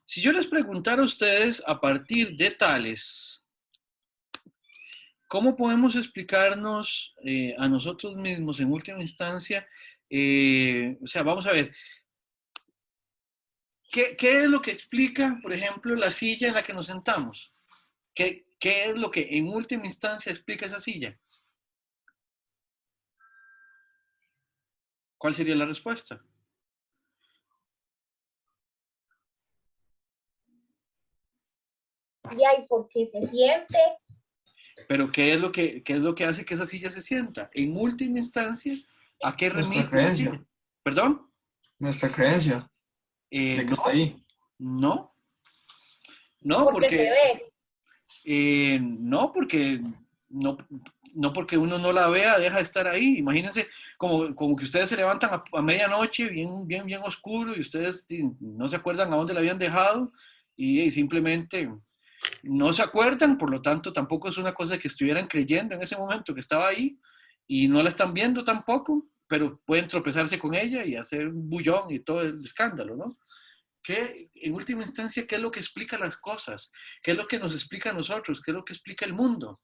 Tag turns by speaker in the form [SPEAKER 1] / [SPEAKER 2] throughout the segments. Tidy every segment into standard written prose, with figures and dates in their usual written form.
[SPEAKER 1] Si yo les preguntara a ustedes a partir de tales, ¿cómo podemos explicarnos a nosotros mismos en última instancia? O sea, vamos a ver, ¿qué es lo que explica, por ejemplo, la silla en la que nos sentamos? ¿Qué es lo que en última instancia explica esa silla? ¿Cuál sería la respuesta?
[SPEAKER 2] Y ahí, porque se siente.
[SPEAKER 1] Pero qué es lo que hace que esa silla se sienta? En última instancia, ¿a qué
[SPEAKER 3] Nuestra
[SPEAKER 1] remite esa silla?
[SPEAKER 3] creencia,
[SPEAKER 1] ¿Perdón?
[SPEAKER 3] nuestra creencia de que está
[SPEAKER 1] No,
[SPEAKER 3] ahí.
[SPEAKER 1] no, no,
[SPEAKER 2] Porque se
[SPEAKER 1] porque
[SPEAKER 2] ve.
[SPEAKER 1] no, porque no, no porque uno no la vea, deja de estar ahí. Imagínense como que ustedes se levantan a medianoche, bien oscuro, y ustedes no se acuerdan a dónde la habían dejado, y simplemente no se acuerdan, por lo tanto tampoco es una cosa que estuvieran creyendo en ese momento que estaba ahí, y no la están viendo tampoco, pero pueden tropezarse con ella y hacer un bullón y todo el escándalo, ¿no? ¿Qué, en última instancia, qué es lo que explica las cosas? ¿Qué es lo que nos explica a nosotros? ¿Qué es lo que explica el mundo?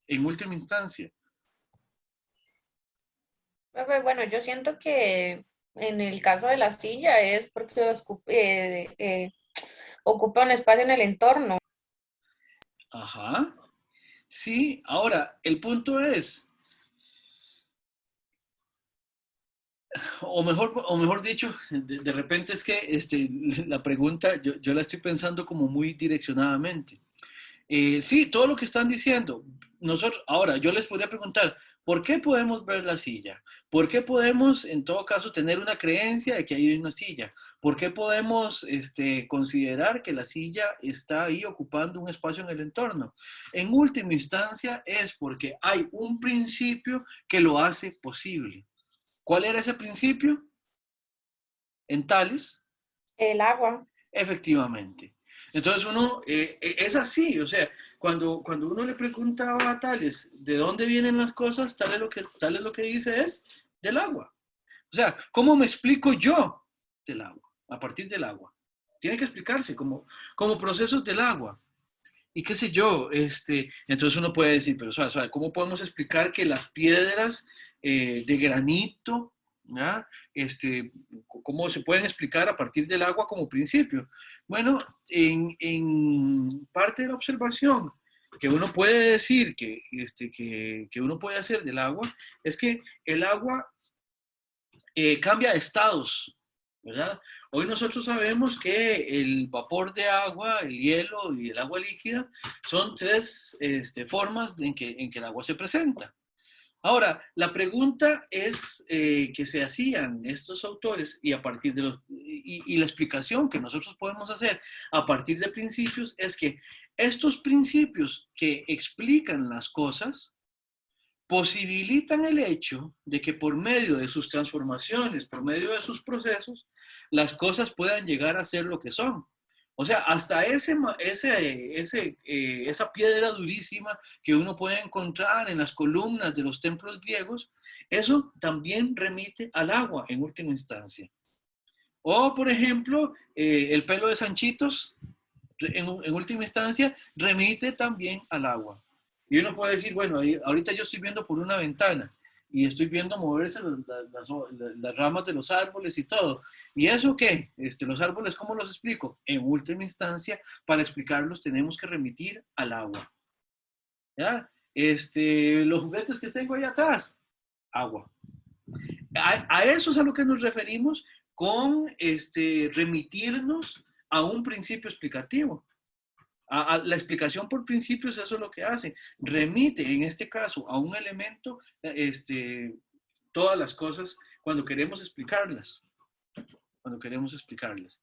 [SPEAKER 1] En última instancia.
[SPEAKER 4] Bueno, yo siento que en el caso de la silla es porque ocupa un espacio en el entorno.
[SPEAKER 1] Ajá. Sí, ahora, el punto es, o mejor dicho, de repente es que la pregunta yo la estoy pensando como muy direccionadamente. Sí, todo lo que están diciendo. Nosotros, ahora, yo les podría preguntar, ¿por qué podemos ver la silla? ¿Por qué podemos, en todo caso, tener una creencia de que hay una silla? ¿Por qué podemos considerar que la silla está ahí ocupando un espacio en el entorno? En última instancia, es porque hay un principio que lo hace posible. ¿Cuál era ese principio? En Tales.
[SPEAKER 4] El agua.
[SPEAKER 1] Efectivamente. Entonces uno, es así, o sea, cuando uno le preguntaba a Tales de dónde vienen las cosas, Tales lo que dice es del agua. O sea, ¿cómo me explico yo del agua? A partir del agua. Tiene que explicarse como procesos del agua. Y qué sé yo, entonces uno puede decir, pero suave, ¿cómo podemos explicar que las piedras de granito, ¿ya? ¿Cómo se pueden explicar a partir del agua como principio? Bueno, en parte de la observación que uno puede decir que uno puede hacer del agua es que el agua cambia de estados, ¿verdad? Hoy nosotros sabemos que el vapor de agua, el hielo y el agua líquida son tres formas en que el agua se presenta. Ahora, la pregunta es que se hacían estos autores y a partir de y la explicación que nosotros podemos hacer a partir de principios es que estos principios que explican las cosas posibilitan el hecho de que por medio de sus transformaciones, por medio de sus procesos, las cosas puedan llegar a ser lo que son. O sea, hasta esa piedra durísima que uno puede encontrar en las columnas de los templos griegos, eso también remite al agua en última instancia. O, por ejemplo, el pelo de Sanchitos, en última instancia, remite también al agua. Y uno puede decir, bueno, ahorita yo estoy viendo por una ventana y estoy viendo moverse las ramas de los árboles y todo. ¿Y eso qué? Los árboles, ¿cómo los explico? En última instancia, para explicarlos tenemos que remitir al agua. ¿Ya? Los juguetes que tengo ahí atrás, agua. A eso es a lo que nos referimos con remitirnos a un principio explicativo. A la explicación por principios, eso es lo que hace. Remite, en este caso, a un elemento, todas las cosas cuando queremos explicarlas. Cuando queremos explicarlas.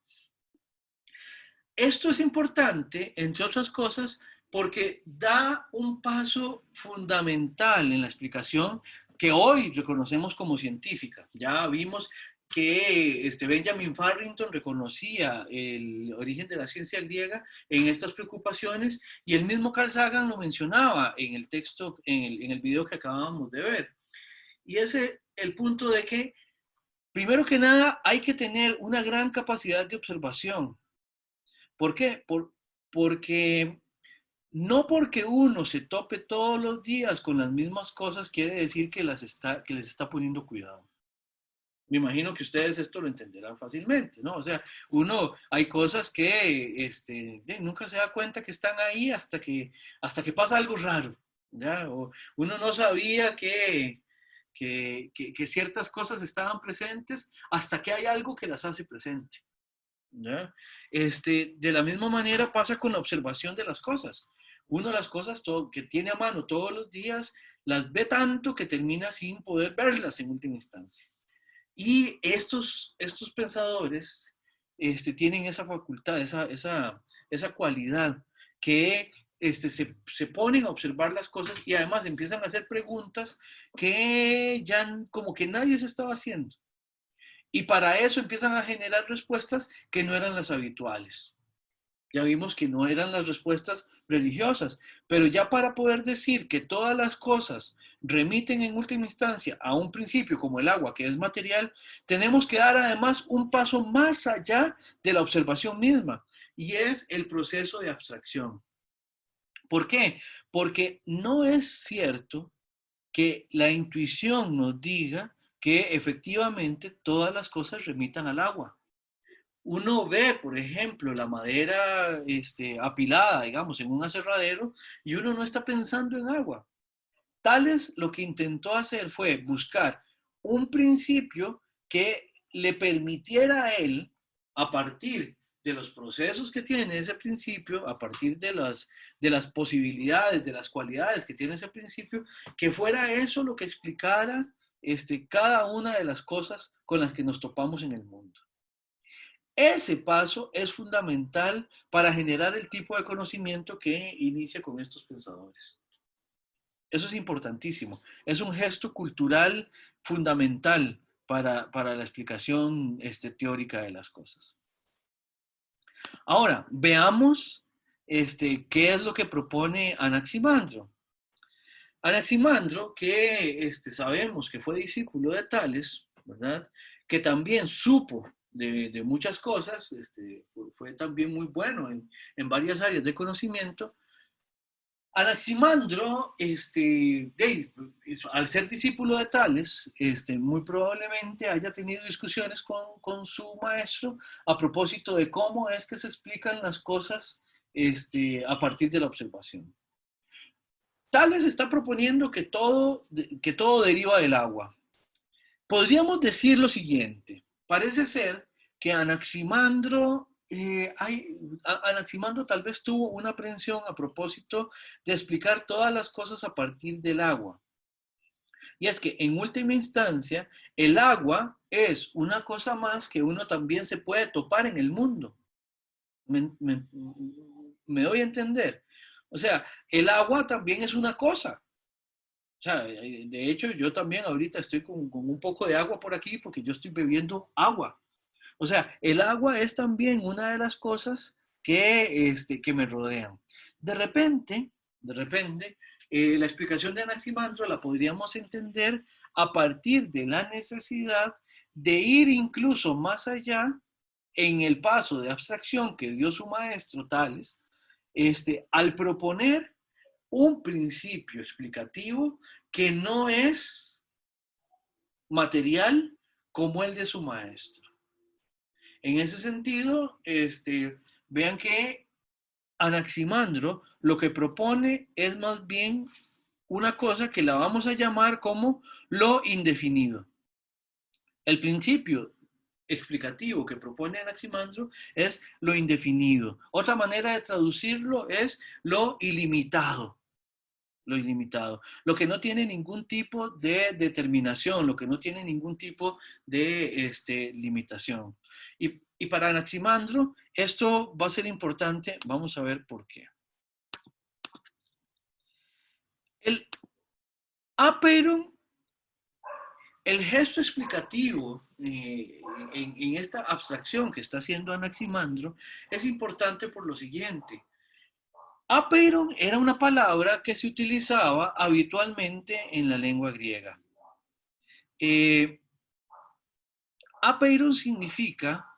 [SPEAKER 1] Esto es importante, entre otras cosas, porque da un paso fundamental en la explicación que hoy reconocemos como científica. Ya vimos que Benjamin Farrington reconocía el origen de la ciencia griega en estas preocupaciones y el mismo Carl Sagan lo mencionaba en el texto, en el video que acabábamos de ver. Y ese el punto de que, primero que nada, hay que tener una gran capacidad de observación, ¿Por qué? Porque no porque uno se tope todos los días con las mismas cosas quiere decir que les está poniendo cuidado. Me imagino que ustedes esto lo entenderán fácilmente, ¿no? O sea, hay cosas que nunca se da cuenta que están ahí hasta que pasa algo raro, ¿ya? O uno no sabía que ciertas cosas estaban presentes hasta que hay algo que las hace presente, ¿ya? De la misma manera pasa con la observación de las cosas. Uno las cosas que tiene a mano todos los días, las ve tanto que termina sin poder verlas en última instancia. Y estos pensadores tienen esa facultad, esa cualidad que se ponen a observar las cosas y además empiezan a hacer preguntas que ya como que nadie se estaba haciendo. Y para eso empiezan a generar respuestas que no eran las habituales. Ya vimos que no eran las respuestas religiosas, pero ya para poder decir que todas las cosas remiten en última instancia a un principio como el agua, que es material, tenemos que dar además un paso más allá de la observación misma, y es el proceso de abstracción. ¿Por qué? Porque no es cierto que la intuición nos diga que efectivamente todas las cosas remitan al agua. Uno ve, por ejemplo, la madera apilada, digamos, en un aserradero y uno no está pensando en agua. Tales lo que intentó hacer fue buscar un principio que le permitiera a él, a partir de los procesos que tiene ese principio, a partir de las posibilidades, de las cualidades que tiene ese principio, que fuera eso lo que explicara cada una de las cosas con las que nos topamos en el mundo. Ese paso es fundamental para generar el tipo de conocimiento que inicia con estos pensadores. Eso es importantísimo. Es un gesto cultural fundamental para la explicación teórica de las cosas. Ahora, veamos qué es lo que propone Anaximandro. Anaximandro, que sabemos que fue discípulo de Tales, ¿verdad? Que también supo de muchas cosas, fue también muy bueno en varias áreas de conocimiento. Anaximandro, al ser discípulo de Tales, muy probablemente haya tenido discusiones con su maestro a propósito de cómo es que se explican las cosas a partir de la observación. Tales está proponiendo que todo deriva del agua. Podríamos decir lo siguiente: parece ser que Anaximandro tal vez tuvo una aprehensión a propósito de explicar todas las cosas a partir del agua. Y es que en última instancia, el agua es una cosa más que uno también se puede topar en el mundo. ¿Me doy a entender? O sea, el agua también es una cosa. O sea, de hecho, yo también ahorita estoy con un poco de agua por aquí porque yo estoy bebiendo agua. O sea, el agua es también una de las cosas que me rodean. De repente, la explicación de Anaximandro la podríamos entender a partir de la necesidad de ir incluso más allá en el paso de abstracción que dio su maestro Tales, al proponer un principio explicativo que no es material como el de su maestro. En ese sentido, vean que Anaximandro lo que propone es más bien una cosa que la vamos a llamar como lo indefinido. El principio explicativo que propone Anaximandro es lo indefinido. Otra manera de traducirlo es lo ilimitado. Lo ilimitado, lo que no tiene ningún tipo de determinación, lo que no tiene ningún tipo de limitación. Y para Anaximandro esto va a ser importante, vamos a ver por qué. El apeiron, el gesto explicativo en esta abstracción que está haciendo Anaximandro es importante por lo siguiente. Apeiron era una palabra que se utilizaba habitualmente en la lengua griega. Apeiron significa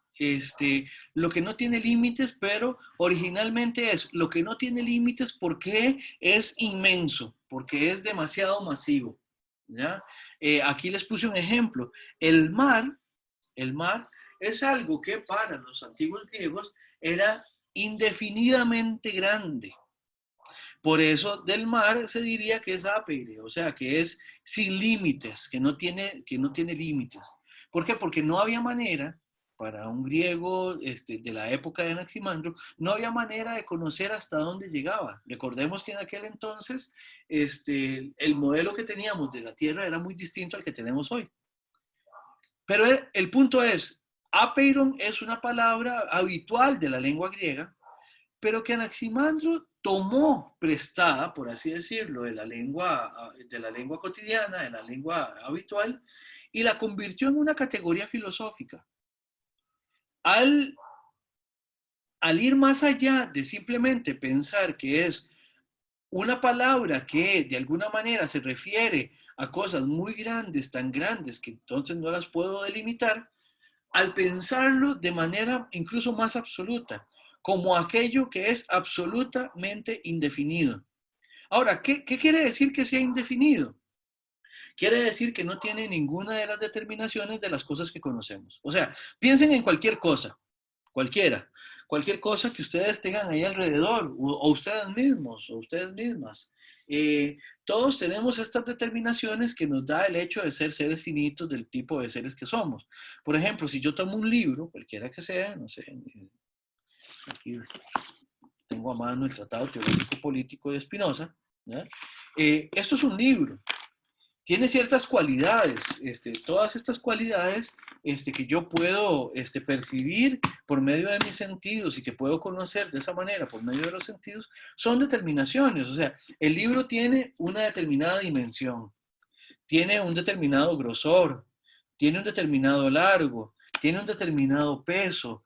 [SPEAKER 1] lo que no tiene límites, pero originalmente es lo que no tiene límites porque es inmenso, porque es demasiado masivo, ¿ya? Aquí les puse un ejemplo. El mar es algo que para los antiguos griegos era indefinidamente grande. Por eso del mar se diría que es apeire, o sea, que es sin límites, que no tiene límites. ¿Por qué? Porque no había manera, para un griego de la época de Anaximandro, no había manera de conocer hasta dónde llegaba. Recordemos que en aquel entonces el modelo que teníamos de la Tierra era muy distinto al que tenemos hoy. Pero el punto es, apeiron es una palabra habitual de la lengua griega, pero que Anaximandro tomó prestada, por así decirlo, de la lengua cotidiana, de la lengua habitual, y la convirtió en una categoría filosófica. Al ir más allá de simplemente pensar que es una palabra que de alguna manera se refiere a cosas muy grandes, tan grandes que entonces no las puedo delimitar, al pensarlo de manera incluso más absoluta, como aquello que es absolutamente indefinido. Ahora, ¿qué quiere decir que sea indefinido? Quiere decir que no tiene ninguna de las determinaciones de las cosas que conocemos. O sea, piensen en cualquier cosa, cualquier cosa que ustedes tengan ahí alrededor, o ustedes mismos, o ustedes mismas. Todos tenemos estas determinaciones que nos da el hecho de ser seres finitos del tipo de seres que somos. Por ejemplo, si yo tomo un libro, cualquiera que sea, no sé, aquí tengo a mano el Tratado Teológico Político de Spinoza, ¿ya? Esto es un libro. Tiene ciertas cualidades, todas estas cualidades que yo puedo percibir por medio de mis sentidos y que puedo conocer de esa manera por medio de los sentidos, son determinaciones. O sea, el libro tiene una determinada dimensión, tiene un determinado grosor, tiene un determinado largo, tiene un determinado peso,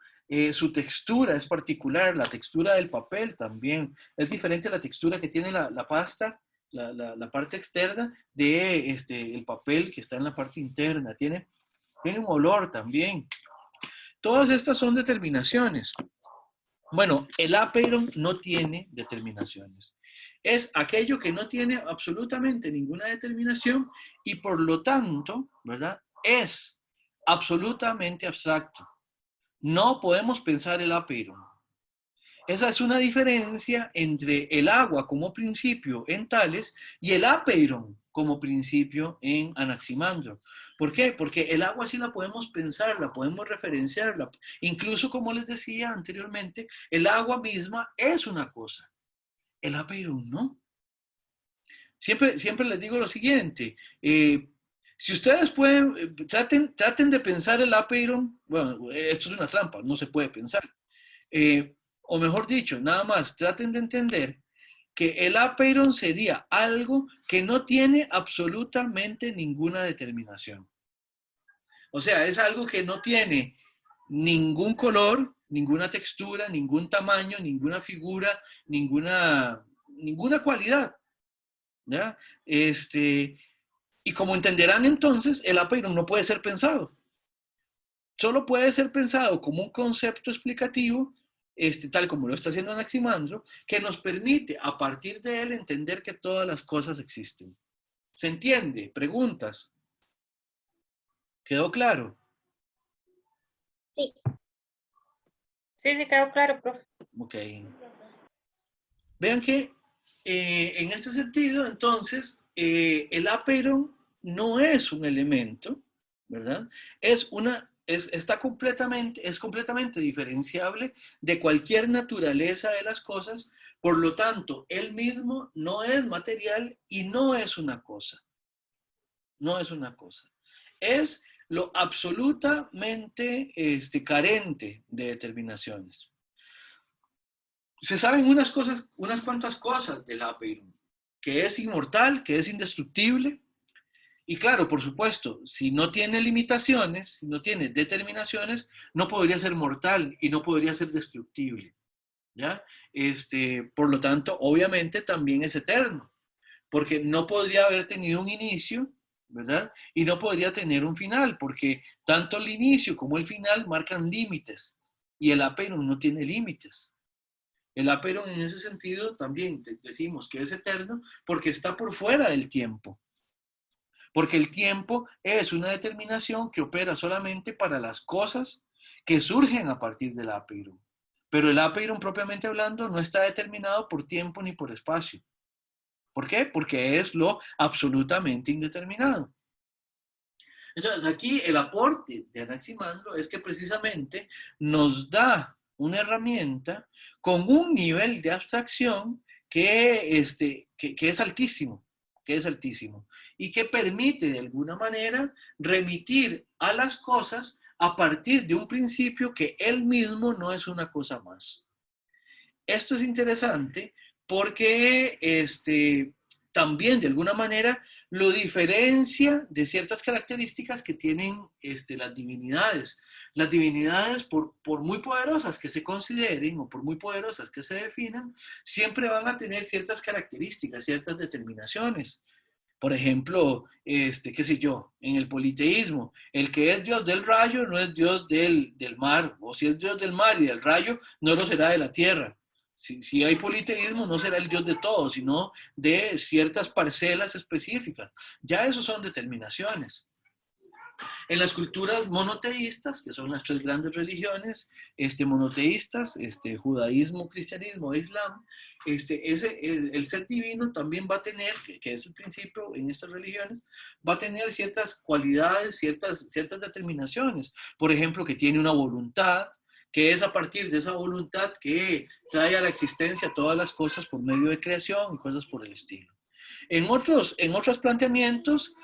[SPEAKER 1] su textura es particular, la textura del papel también es diferente a la textura que tiene la pasta, la parte externa de el papel que está en la parte interna, tiene un olor también. Todas estas son determinaciones. Bueno, el apeiron no tiene determinaciones. Es aquello que no tiene absolutamente ninguna determinación y por lo tanto, ¿verdad? Es absolutamente abstracto. No podemos pensar el apeiron. Esa es una diferencia entre el agua como principio en Tales y el apeiron como principio en Anaximandro. ¿Por qué? Porque el agua sí la podemos pensar, la podemos referenciarla. Incluso, como les decía anteriormente, el agua misma es una cosa. El apeiron no. Siempre les digo lo siguiente. Si ustedes pueden, traten de pensar el apeiron. Bueno, esto es una trampa, no se puede pensar. O mejor dicho, nada más traten de entender que el apeiron sería algo que no tiene absolutamente ninguna determinación. O sea, es algo que no tiene ningún color, ninguna textura, ningún tamaño, ninguna figura, ninguna cualidad, ¿ya? Y como entenderán entonces, el apeiron no puede ser pensado. Solo puede ser pensado como un concepto explicativo, tal como lo está haciendo Anaximandro, que nos permite a partir de él entender que todas las cosas existen. ¿Se entiende? ¿Preguntas? ¿Quedó claro?
[SPEAKER 2] Sí.
[SPEAKER 4] Sí, quedó claro, profe.
[SPEAKER 1] Ok. Vean que en este sentido, entonces, el apeiron no es un elemento, ¿verdad? Es completamente diferenciable de cualquier naturaleza de las cosas, por lo tanto, él mismo no es material y no es una cosa. No es una cosa. Es lo absolutamente carente de determinaciones. Se saben unas cuantas cosas del apeiron, que es inmortal, que es indestructible. Y claro, por supuesto, si no tiene limitaciones, si no tiene determinaciones, no podría ser mortal y no podría ser destructible, ¿ya? Por lo tanto, obviamente también es eterno, porque no podría haber tenido un inicio ¿verdad? Y no podría tener un final, porque tanto el inicio como el final marcan límites, y el Apeiron no tiene límites. El Apeiron en ese sentido también decimos que es eterno porque está por fuera del tiempo. Porque el tiempo es una determinación que opera solamente para las cosas que surgen a partir del Apeiron. Pero el Apeiron propiamente hablando no está determinado por tiempo ni por espacio. ¿Por qué? Porque es lo absolutamente indeterminado. Entonces, aquí el aporte de Anaximandro es que precisamente nos da una herramienta con un nivel de abstracción que es altísimo, y que permite de alguna manera remitir a las cosas a partir de un principio que él mismo no es una cosa más. Esto es interesante porque también de alguna manera lo diferencia de ciertas características que tienen las divinidades. Las divinidades, por muy poderosas que se consideren o por muy poderosas que se definan, siempre van a tener ciertas características, ciertas determinaciones. Por ejemplo, qué sé yo, en el politeísmo, el que es Dios del rayo no es Dios del mar, o si es Dios del mar y del rayo, no lo será de la tierra. Si hay politeísmo, no será el Dios de todos, sino de ciertas parcelas específicas. Ya esos son determinaciones. En las culturas monoteístas, que son las tres grandes religiones monoteístas, judaísmo, cristianismo e islam, el ser divino también va a tener, que es el principio en estas religiones, va a tener ciertas cualidades, ciertas determinaciones. Por ejemplo, que tiene una voluntad, que es a partir de esa voluntad que trae a la existencia todas las cosas por medio de creación y cosas por el estilo. En otros planteamientos,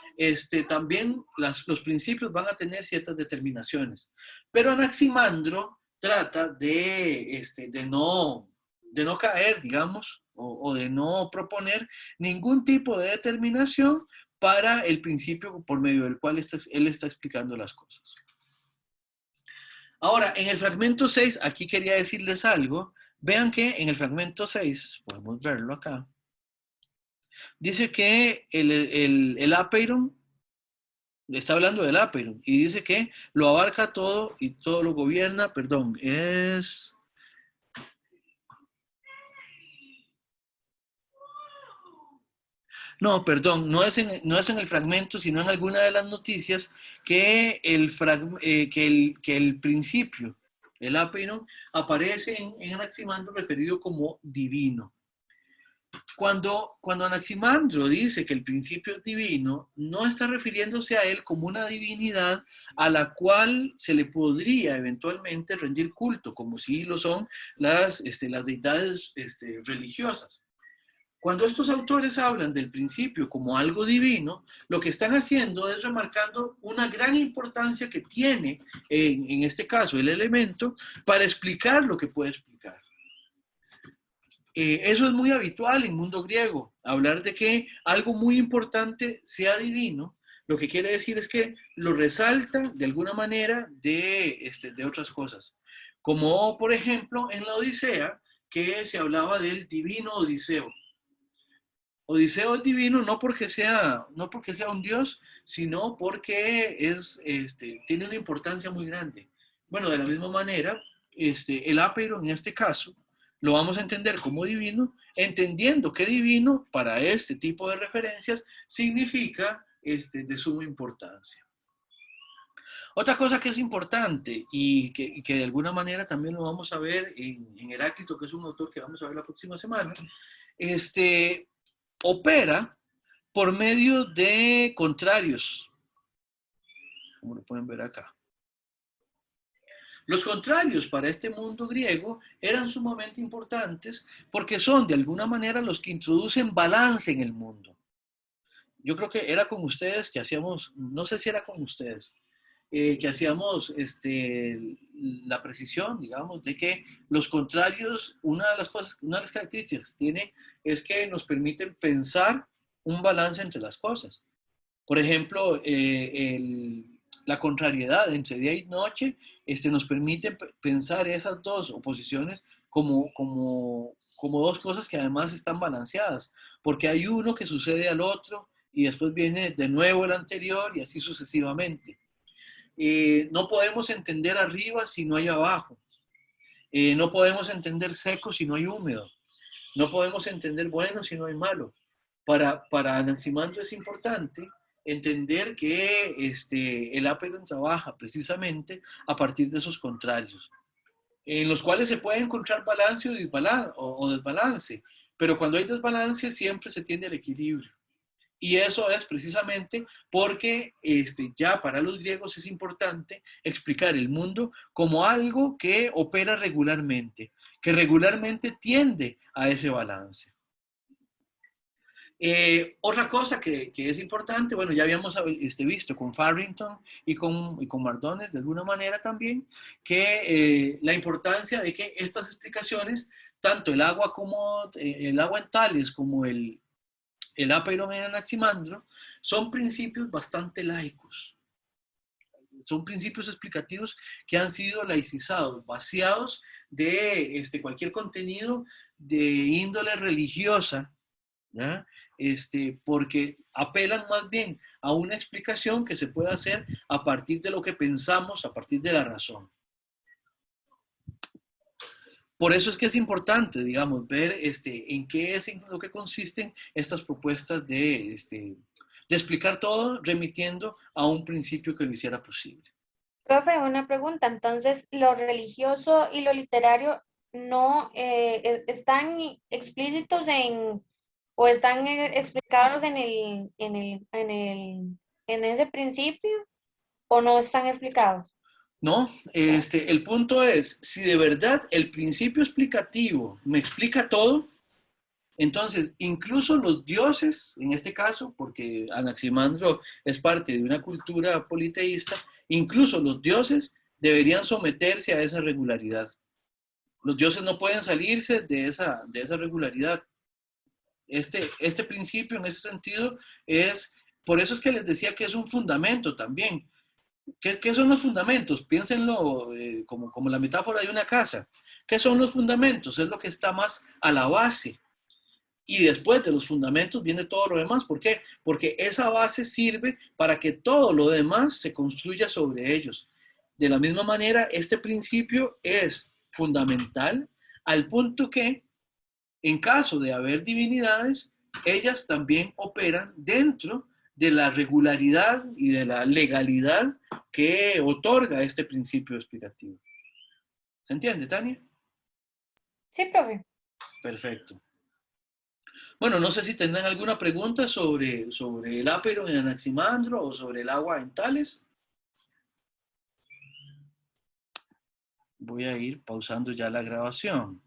[SPEAKER 1] también los principios van a tener ciertas determinaciones. Pero Anaximandro trata de no caer, digamos, o de no proponer ningún tipo de determinación para el principio por medio del cual él está explicando las cosas. Ahora, en el fragmento 6, aquí quería decirles algo. Vean que en el fragmento 6, podemos verlo acá, dice que el Apeiron, está hablando del Apeiron, y dice que lo abarca todo y todo lo gobierna, perdón, es... No, perdón, no es en el fragmento, sino en alguna de las noticias que el principio, el Apeiron, aparece en Anaximandro referido como divino. Cuando Anaximandro dice que el principio es divino, no está refiriéndose a él como una divinidad a la cual se le podría eventualmente rendir culto, como si lo son las deidades religiosas. Cuando estos autores hablan del principio como algo divino, lo que están haciendo es remarcando una gran importancia que tiene, en este caso, el elemento, para explicar lo que puede explicar. Eso es muy habitual en el mundo griego, hablar de que algo muy importante sea divino, lo que quiere decir es que lo resalta de alguna manera de otras cosas. Como por ejemplo en la Odisea, que se hablaba del divino Odiseo. Odiseo es divino no porque sea un dios, sino porque tiene una importancia muy grande. Bueno, de la misma manera, el Apeiron en este caso lo vamos a entender como divino, entendiendo que divino para este tipo de referencias significa de suma importancia. Otra cosa que es importante y que de alguna manera también lo vamos a ver en Heráclito, que es un autor que vamos a ver la próxima semana, opera por medio de contrarios, como lo pueden ver acá. Los contrarios para este mundo griego eran sumamente importantes porque son de alguna manera los que introducen balance en el mundo. Yo creo que era con ustedes que hacíamos, no sé si era con ustedes, que hacíamos la precisión, digamos, de que los contrarios, una de las características que tiene es que nos permiten pensar un balance entre las cosas. Por ejemplo, la contrariedad entre día y noche nos permite pensar esas dos oposiciones como dos cosas que además están balanceadas, porque hay uno que sucede al otro y después viene de nuevo el anterior y así sucesivamente. No podemos entender arriba si no hay abajo. No podemos entender seco si no hay húmedo. No podemos entender bueno si no hay malo. Para Anaximandro es importante entender que el Aperon trabaja precisamente a partir de esos contrarios, en los cuales se puede encontrar balance o desbalance, pero cuando hay desbalance siempre se tiende al equilibrio. Y eso es precisamente porque ya para los griegos es importante explicar el mundo como algo que opera regularmente, que regularmente tiende a ese balance. Otra cosa que es importante, bueno, ya habíamos visto con Farrington y con Mardones de alguna manera también, que la importancia de que estas explicaciones, tanto el agua en Tales como el Aperon en Anaximandro, son principios bastante laicos. Son principios explicativos que han sido laicizados, vaciados de cualquier contenido de índole religiosa, ¿ya? Porque apelan más bien a una explicación que se puede hacer a partir de lo que pensamos, a partir de la razón. Por eso es que es importante, digamos, ver en qué es en lo que consisten estas propuestas de explicar todo remitiendo a un principio que lo hiciera posible.
[SPEAKER 4] Profe, una pregunta. Entonces, ¿lo religioso y lo literario no están explícitos o están explicados en ese principio o no están explicados?
[SPEAKER 1] No, el punto es, si de verdad el principio explicativo me explica todo, entonces incluso los dioses, en este caso, porque Anaximandro es parte de una cultura politeísta, incluso los dioses deberían someterse a esa regularidad. Los dioses no pueden salirse de esa regularidad. Este principio, en ese sentido, por eso es que les decía que es un fundamento también. ¿Qué son los fundamentos? Piénsenlo como la metáfora de una casa. ¿Qué son los fundamentos? Es lo que está más a la base. Y después de los fundamentos viene todo lo demás. ¿Por qué? Porque esa base sirve para que todo lo demás se construya sobre ellos. De la misma manera, este principio es fundamental al punto que, en caso de haber divinidades, ellas también operan dentro de la regularidad y de la legalidad que otorga este principio explicativo. ¿Se entiende, Tania?
[SPEAKER 4] Sí, profe.
[SPEAKER 1] Perfecto. Bueno, no sé si tendrán alguna pregunta sobre el Aperon en Anaximandro o sobre el agua en Tales. Voy a ir pausando ya la grabación.